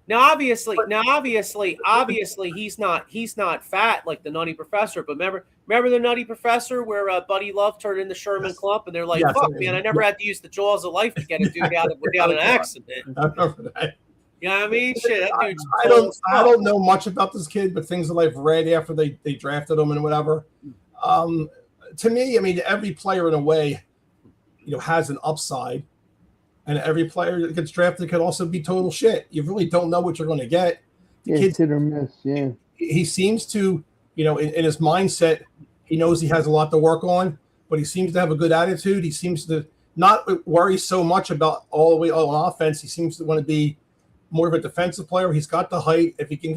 Now, obviously, he's not fat like the Nutty Professor. But remember the Nutty Professor where Buddy Love turned into Sherman Clump, and they're like, "Fuck, man, I never had to use the jaws of life to get a dude out without an accident." I remember that. You know what I mean? Shit, that dude's I don't know much about this kid, but things that I've read after they drafted him and whatever. To me, I mean, every player in a way, has an upside. And every player that gets drafted could also be total shit. You really don't know what you're going to get. The kid's hit or miss, yeah. He seems to, in his mindset, he knows he has a lot to work on, but he seems to have a good attitude. He seems to not worry so much about all the way on offense. He seems to want to be more of a defensive player. He's got the height. If he can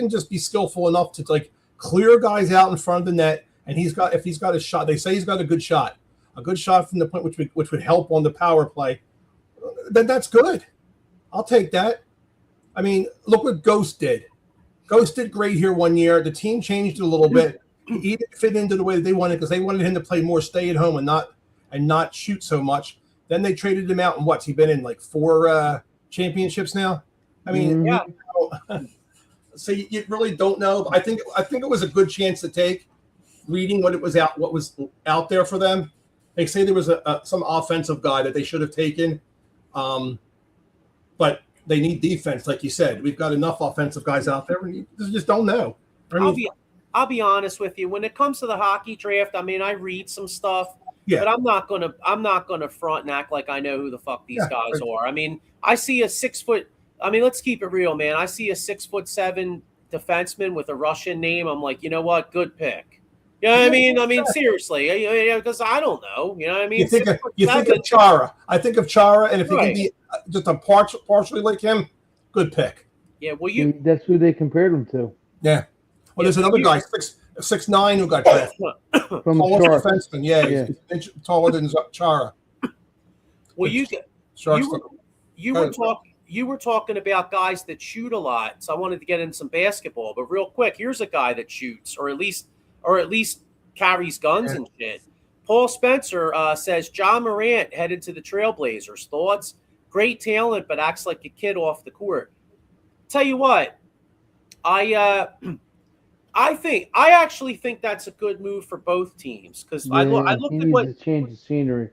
just be skillful enough to like clear guys out in front of the net, and if he's got a shot, they say he's got a good shot from the point which would help on the power play, then that's good. I'll take that. I mean, look what Ghost did. Ghost did great here one year. The team changed it a little bit. He didn't fit into the way that they wanted because they wanted him to play more stay at home and not shoot so much. Then they traded him out, and what's he been in like 4 championships now? I mean, yeah. So you really don't know. I think it was a good chance to take. Reading what was out there for them. They say there was some offensive guy that they should have taken, but they need defense, like you said. We've got enough offensive guys out there, and you just don't know. I'll be honest with you. When it comes to the hockey draft, I mean, I read some stuff, but I'm not gonna front and act like I know who the fuck these guys are. I mean, I see a 6 foot. I mean, let's keep it real, man. I see a 6'7" defenseman with a Russian name. I'm like, you know what? Good pick. You know what I mean? I mean, seriously, because I don't know. You know what I mean? You think of Chara. I think of Chara, and if he can be just a partially like him, good pick. Yeah, well, that's who they compared him to. Yeah. Well, there's another guy, 6'9", who got drafted. From taller defenseman. Yeah, he's taller than Chara. Well, you were talking about guys that shoot a lot, so I wanted to get in some basketball. But real quick, here's a guy that shoots, or at least carries guns and shit. Paul Spencer says John Morant headed to the Trailblazers. Thoughts? Great talent, but acts like a kid off the court. Tell you what, I actually think that's a good move for both teams because I looked at what change the scenery.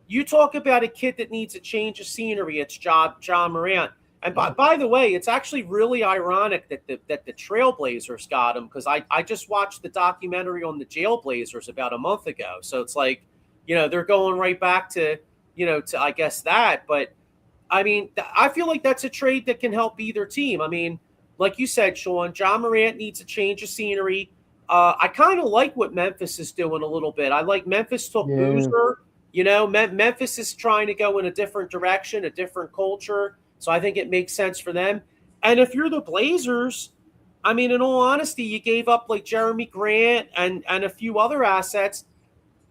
You talk about a kid that needs a change of scenery. It's John Morant. And by the way, it's actually really ironic that the Trailblazers got him, because I just watched the documentary on the Jailblazers about a month ago. So it's like, they're going right back to, to I guess that. But I mean, I feel like that's a trade that can help either team. I mean, like you said, Sean, John Morant needs a change of scenery. I kind of like what Memphis is doing a little bit. I like Memphis took Boozer. Memphis is trying to go in a different direction, a different culture. So I think it makes sense for them. And if you're the Blazers, I mean, in all honesty, you gave up like Jeremy Grant and a few other assets.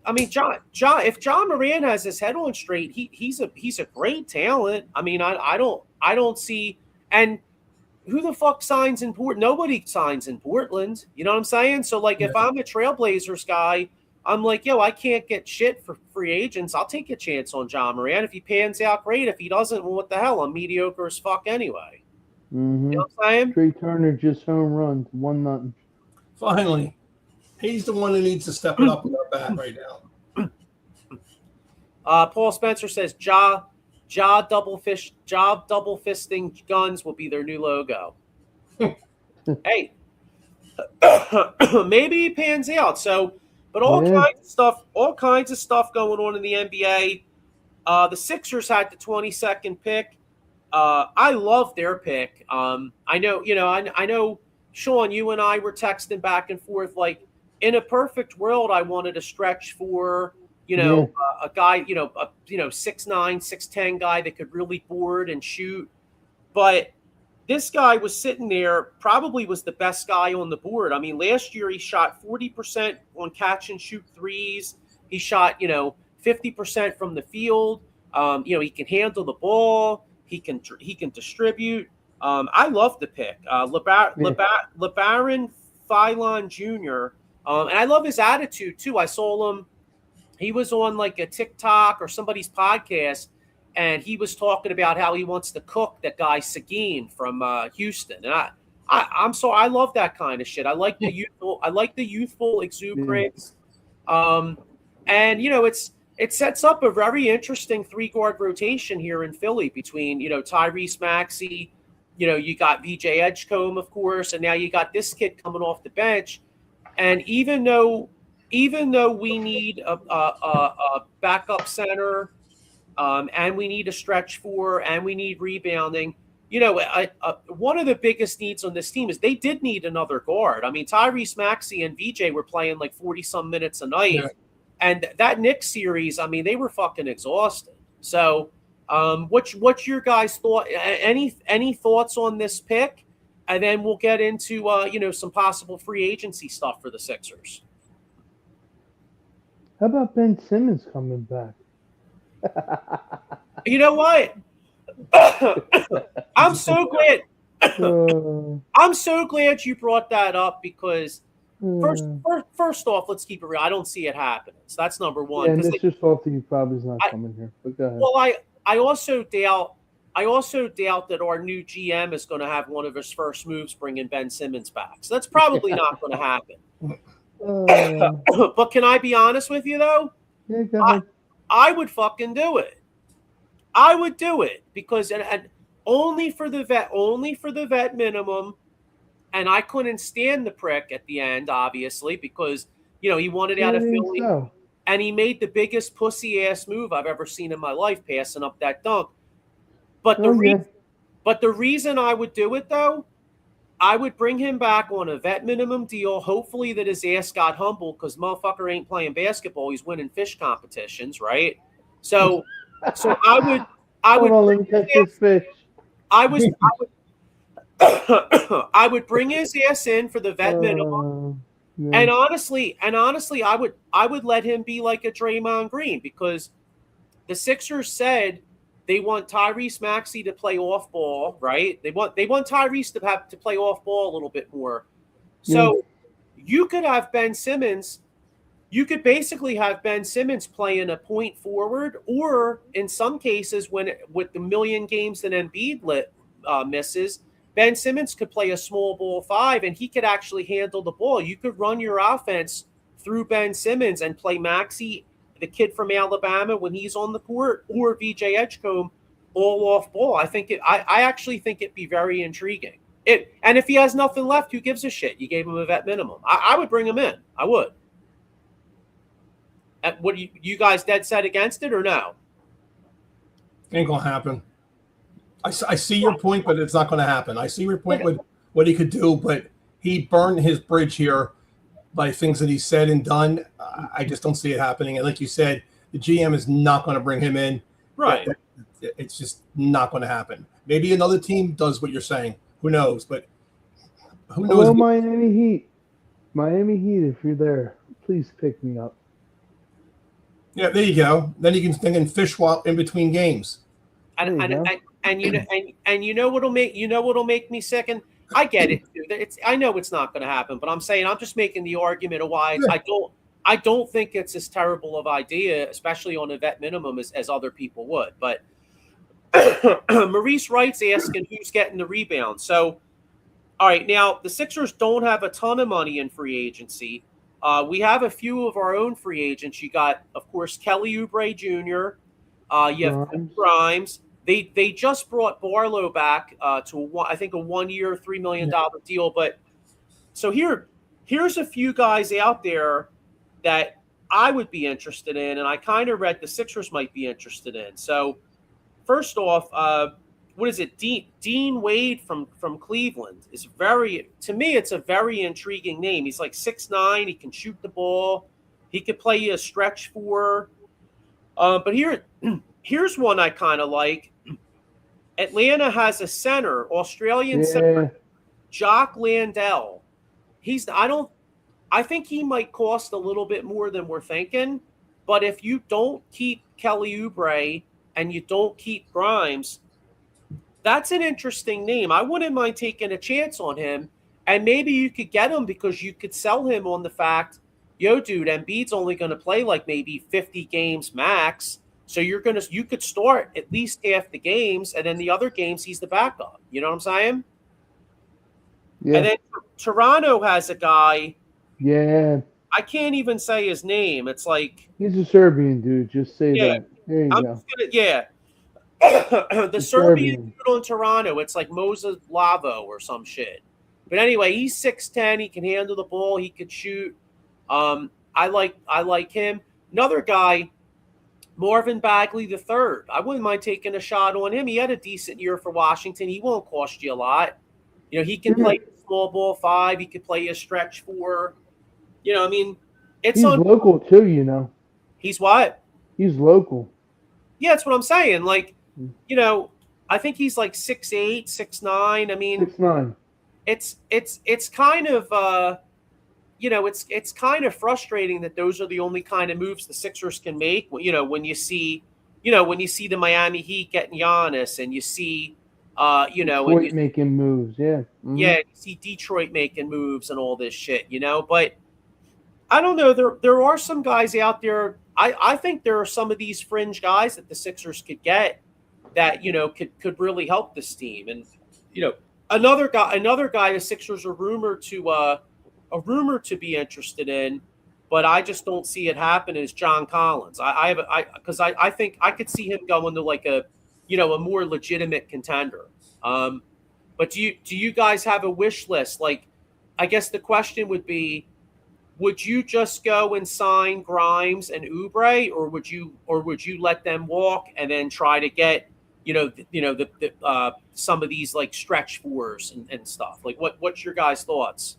I mean, if John Moran has his head on straight, he's a great talent. I mean, I don't see, and who the fuck signs in Portland? Nobody signs in Portland. You know what I'm saying? So like, if I'm a Trailblazers guy, I'm like, yo, I can't get shit for free agents. I'll take a chance on John Moran. If he pans out, great. If he doesn't, well, what the hell? I'm mediocre as fuck anyway. Mm-hmm. You know what I'm saying? Trey Turner just home runs, 1-0. Finally, he's the one who needs to step it up in our back right now. Paul Spencer says, jaw double fisting guns will be their new logo. Hey, maybe he pans out. So, but all kinds of stuff going on in the NBA. The Sixers had the 22nd pick. I love their pick. I know, Sean, you and I were texting back and forth. Like, in a perfect world, I wanted to stretch for, a guy, 6'9", 6'10" guy that could really board and shoot. But this guy was sitting there, probably was the best guy on the board. I mean, last year he shot 40% on catch and shoot threes. He shot, 50% from the field. He can handle the ball. He can distribute. I love the pick. LeBaron Philon Jr. And I love his attitude too. I saw him. He was on like a TikTok or somebody's podcast, and he was talking about how he wants to cook that guy Seguin from Houston. And I'm sorry, I love that kind of shit. I like the youthful exuberance. It sets up a very interesting 3-guard rotation here in Philly between, Tyrese Maxey, you got VJ Edgecombe, of course, and now you got this kid coming off the bench. And even though we need a backup center, and we need a stretch four, and we need rebounding, one of the biggest needs on this team is they did need another guard. I mean, Tyrese Maxey and VJ were playing like 40-some minutes a night. Yeah. And that Knicks series, I mean, they were fucking exhausted. So what's your guys' thought? Any thoughts on this pick? And then we'll get into, some possible free agency stuff for the Sixers. How about Ben Simmons coming back? You know what? I'm so glad. I'm so glad you brought that up, because first off, let's keep it real. I don't see it happening. So that's number one. Yeah, and Mr. Salty probably not coming here. But go ahead. Well, I also doubt that our new GM is going to have one of his first moves bringing Ben Simmons back. So that's probably not going to happen. But can I be honest with you, though? Yeah, go ahead. I would fucking do it. I would do it because and only for the vet minimum. And I couldn't stand the prick at the end, obviously, because he wanted out of Philly, and he made the biggest pussy ass move I've ever seen in my life, passing up that dunk. But the reason I would do it, though, I would bring him back on a vet minimum deal. Hopefully that his ass got humbled, because motherfucker ain't playing basketball. He's winning fish competitions, right? So I would let me catch this fish. I would bring his ass in for the vet minimum. Yeah. And honestly, I would let him be like a Draymond Green, because the Sixers said they want Tyrese Maxey to play off ball, right? They want Tyrese to play off ball a little bit more. So you could have Ben Simmons. You could basically have Ben Simmons playing a point forward, or in some cases, with the million games that Embiid misses, Ben Simmons could play a small ball 5, and he could actually handle the ball. You could run your offense through Ben Simmons and play Maxey, the kid from Alabama, when he's on the court, or VJ Edgecombe all off ball. I actually think it'd be very intriguing. And if he has nothing left, who gives a shit? You gave him a vet minimum. I would bring him in. I would. What you guys dead set against it or no? Ain't gonna happen. I see your point, but it's not going to happen. I see your point with what he could do, but he burned his bridge here by things that he said and done. I just don't see it happening. And like you said, the GM is not going to bring him in. Right. It's just not going to happen. Maybe another team does what you're saying. Who knows? But who knows? Hello, Miami Heat. Miami Heat, if you're there, please pick me up. Yeah, there you go. Then you can fish while in between games. And you know what'll make me sick. And I get it. I know it's not going to happen, but I'm saying I'm just making the argument of why I don't think it's as terrible of idea, especially on a vet minimum as other people would. But Maurice Wright's asking who's getting the rebound. So, all right, now the Sixers don't have a ton of money in free agency. We have a few of our own free agents. You got, of course, Kelly Oubre Jr. You have Grimes. They just brought Barlow back to I think a 1 year, $3 million deal. But so here's a few guys out there that I would be interested in, and I kind of read the Sixers might be interested in. So first off, what is it? Dean Wade from Cleveland is to me, it's a very intriguing name. He's like 6'9". He can shoot the ball. He could play a stretch four. But here's one I kind of like. Atlanta has a center, Australian center, Jock Landale. I think he might cost a little bit more than we're thinking. But if you don't keep Kelly Oubre and you don't keep Grimes, that's an interesting name. I wouldn't mind taking a chance on him. And maybe you could get him because you could sell him on the fact, yo, dude, Embiid's only going to play like maybe 50 games max. So you could start at least half the games, and then the other games he's the backup. You know what I'm saying? Yeah. And then Toronto has a guy. Yeah. I can't even say his name. It's like he's a Serbian dude. Just say that. There you go. The Serbian dude on Toronto. It's like Moses Lavo or some shit. But anyway, he's 6'10". He can handle the ball. He could shoot. I like him. Another guy, Marvin Bagley III. I wouldn't mind taking a shot on him. He had a decent year for Washington. He won't cost you a lot. You know, he can play small ball 5. He could play a stretch 4. You know, I mean, he's local too, you know. He's what? He's local. Yeah, that's what I'm saying. Like, you know, I think he's like 6'8", 6'9". I mean, 6'9". It's kind of you know, it's kind of frustrating that those are the only kind of moves the Sixers can make. You know, when you see the Miami Heat getting Giannis, and you see, you know, Detroit making moves, yeah, yeah, you see Detroit making moves and all this shit, you know. But I don't know. There are some guys out there. I think there are some of these fringe guys that the Sixers could get that, you know, could really help this team. And, you know, another guy the Sixers are rumored to be interested in, but I just don't see it happen, is John Collins. Because I think I could see him going to like a more legitimate contender. But do you guys have a wish list? Like, I guess the question would be, would you just go and sign Grimes and Oubre, or would you let them walk and then try to get some of these like stretch 4s and stuff? Like, what's your guys' thoughts?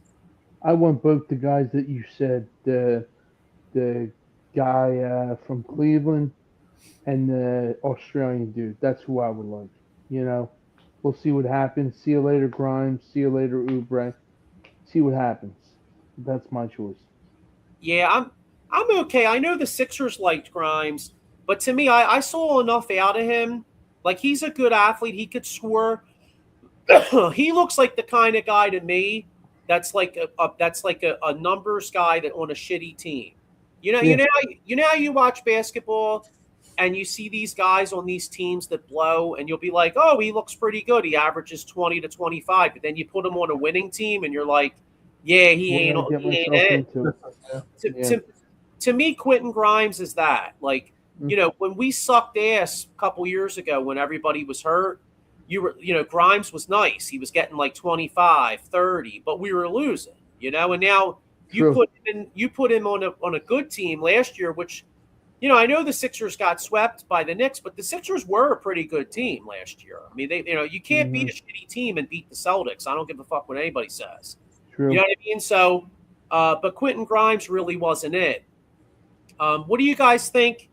I want both the guys that you said, the guy from Cleveland and the Australian dude. That's who I would like. You know, we'll see what happens. See you later, Grimes. See you later, Oubre. See what happens. That's my choice. Yeah, I'm okay. I know the Sixers liked Grimes, but to me, I saw enough out of him. Like, he's a good athlete. He could score. He looks like the kind of guy to me that's like a numbers guy that on a shitty team. You know how you watch basketball and you see these guys on these teams that blow, and you'll be like, oh, he looks pretty good. He averages 20 to 25, but then you put him on a winning team, and you're like, yeah, he ain't it. To me, Quentin Grimes is that. Like, You know, when we sucked ass a couple years ago when everybody was hurt, Grimes was nice. He was getting like 25, 30, but we were losing, and now True. you put him on a good team last year, which, I know the Sixers got swept by the Knicks, but the Sixers were a pretty good team last year. I mean, you can't beat a shitty team and beat the Celtics. I don't give a fuck what anybody says. True. You know what I mean? So, but Quentin Grimes really wasn't it. What do you guys think?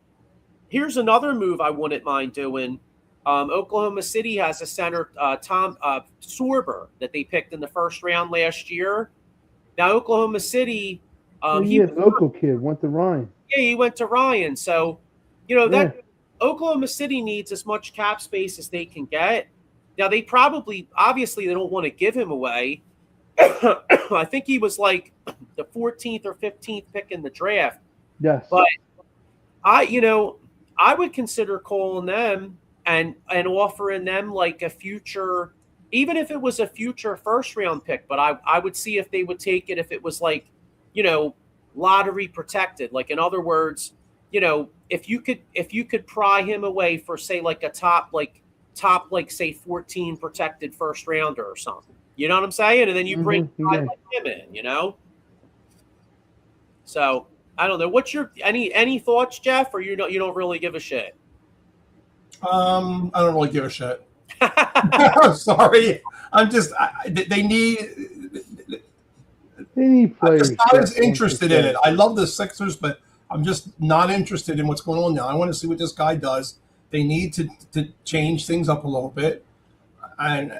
Here's another move I wouldn't mind doing. Oklahoma City has a center, Tom Sorber, that they picked in the first round last year. Now, Oklahoma City, local kid went to Ryan. Yeah, he went to Ryan. So, that Oklahoma City needs as much cap space as they can get. Now, obviously, they don't want to give him away. I think he was like the 14th or 15th pick in the draft. Yes. But I would consider calling them and offering them like a future, even if it was a future first round pick. But I would see if they would take it if it was like, lottery protected. Like, in other words, if you could pry him away for, say, like a top say 14 protected first rounder or something. You know what I'm saying? And then you bring a guy like him in, So I don't know. What's your any thoughts, Jeff, or you don't really give a shit? I don't really give a shit. I'm sorry. I'm just they need players. I'm just not as interested in it. I love the Sixers, but I'm just not interested in what's going on now. I want to see what this guy does. They need to change things up a little bit. And,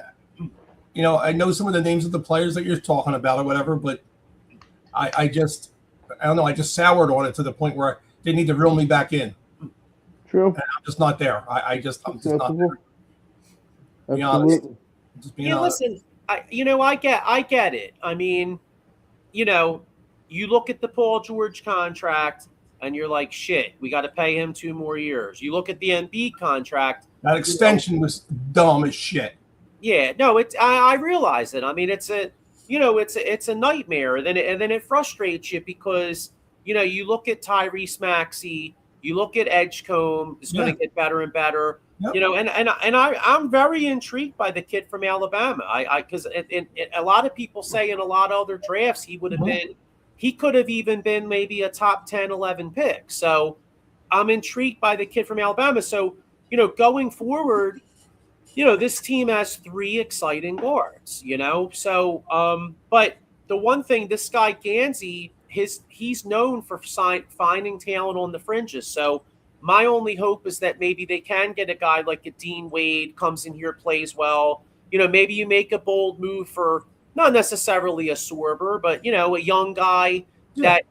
I know some of the names of the players that you're talking about or whatever, but I don't know. I just soured on it to the point where they need to reel me back in. True. And I'm just not there. I'm just not there. Be honest. Absolutely. Just being honest. Listen, I get it. I mean, you look at the Paul George contract and you're like, shit, we got to pay him 2 more years. You look at the Embiid contract. That extension was dumb as shit. Yeah, no, I realize it. I mean, it's a nightmare. And then it frustrates you because, you look at Tyrese Maxey, you look at Edgecombe, it's going to get better and better. Yep. I'm very intrigued by the kid from Alabama. Because a lot of people say in a lot of other drafts he would have been, he could have even been maybe a top 10, 11 pick. So I'm intrigued by the kid from Alabama. So, going forward, this team has 3 exciting guards, So, but the one thing, this guy Gansey, he's known for finding talent on the fringes. So my only hope is that maybe they can get a guy like a Dean Wade, comes in here, plays well. Maybe you make a bold move for not necessarily a Sorber, but, a young guy that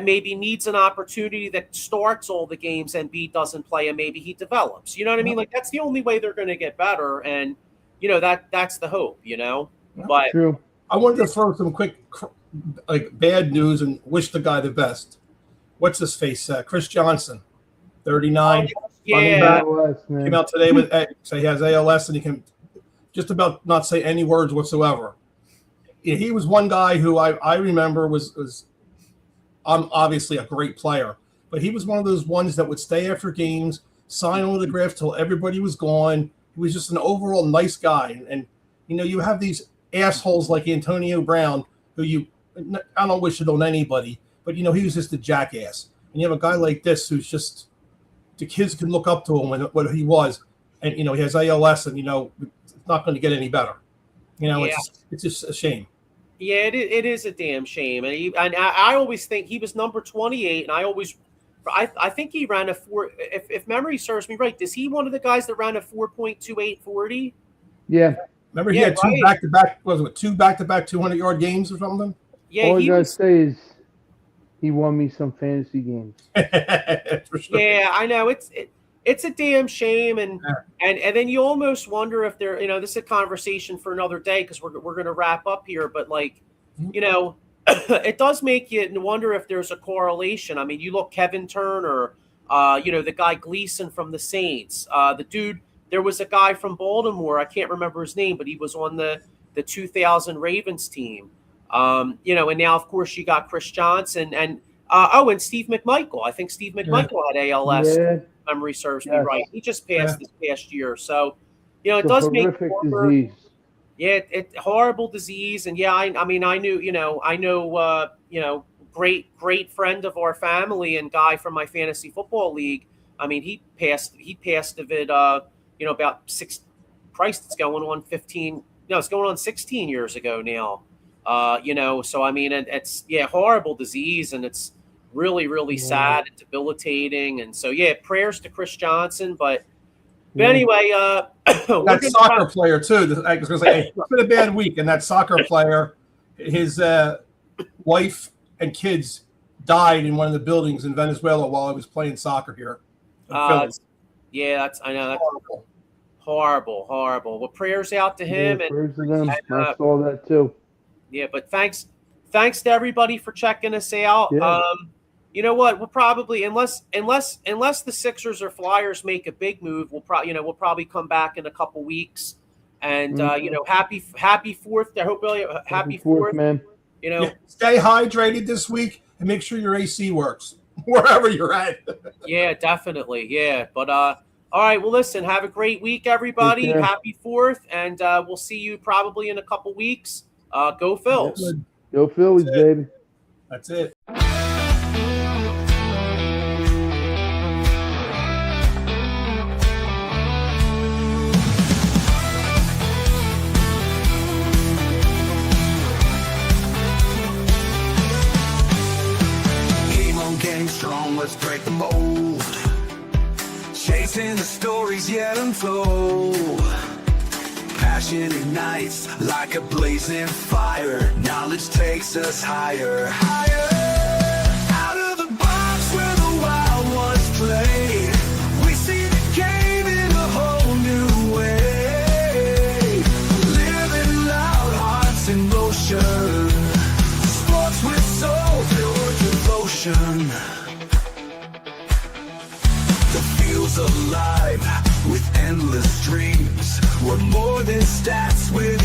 maybe needs an opportunity, that starts all the games and B doesn't play, and maybe he develops. You know what I mean? Like, that's the only way they're going to get better. And, that's the hope, But True. I wanted to throw some quick, bad news and wish the guy the best. What's his face? Chris Johnson, 39. Yeah. Came out today with so he has ALS and he can just about not say any words whatsoever. He was one guy who I remember was obviously a great player, but he was one of those ones that would stay after games, sign autographs till everybody was gone. He was just an overall nice guy. And you have these assholes like Antonio Brown, who I don't wish it on anybody, but he was just a jackass. And you have a guy like this who's just, the kids can look up to him and what he was, and he has ALS, and it's not going to get any better. It's just a shame. Yeah, it is a damn shame, and I always think he was number 28, and I think he ran a 4. If memory serves me right, is he one of the guys that ran a 4.2840? Yeah. Remember, he had 2 back-to-back. Was it 2 back-to-back 200-yard games or something? Yeah. All I gotta say is he won me some fantasy games. For sure. Yeah, I know it's a damn shame, and then you almost wonder if there, this is a conversation for another day because we're going to wrap up here, but it does make you wonder if there's a correlation. I mean, you look Kevin Turner, the guy Gleason from the Saints, the dude. There was a guy from Baltimore, I can't remember his name, but he was on the 2000 Ravens team. And now of course you got Chris Johnson, and And Steve McMichael. I think Steve McMichael had ALS. Yeah. Memory serves me Yes. right. He just passed this past year. So, it It's a does make horrific disease. Yeah, it horrible disease, and yeah, I mean, I know, great friend of our family and guy from my fantasy football league. I mean, he passed of it, about it's going on 15. No, it's going on 16 years ago now. So I mean, it's horrible disease, and it's really, really sad and debilitating, and so prayers to Chris Johnson, but. But anyway, that soccer player too. I was going to say, hey, it's been a bad week, and that soccer player, his wife and kids died in one of the buildings in Venezuela while I was playing soccer here. I know that's horrible. Well, prayers out to him, prayers to them. I saw that too. Yeah, but thanks to everybody for checking us out. Yeah. You know what? We'll probably, unless the Sixers or Flyers make a big move, we'll probably come back in a couple weeks. And happy 4th. I hope you happy 4th, man. Stay hydrated this week and make sure your AC works wherever you're at. Yeah, definitely. Yeah, but all right. Well, listen. Have a great week, everybody. Happy 4th, and we'll see you probably in a couple weeks. Go Phils. Go Phillies, baby. That's it. Strong, let's break the mold. Chasing the stories yet unfold. Passion ignites like a blazing fire. Knowledge takes us higher, out of the box where the wild ones play. We see the game in a whole new way. Living loud, hearts in motion. Sports with soul, pure devotion. Alive with endless dreams. We're more than stats with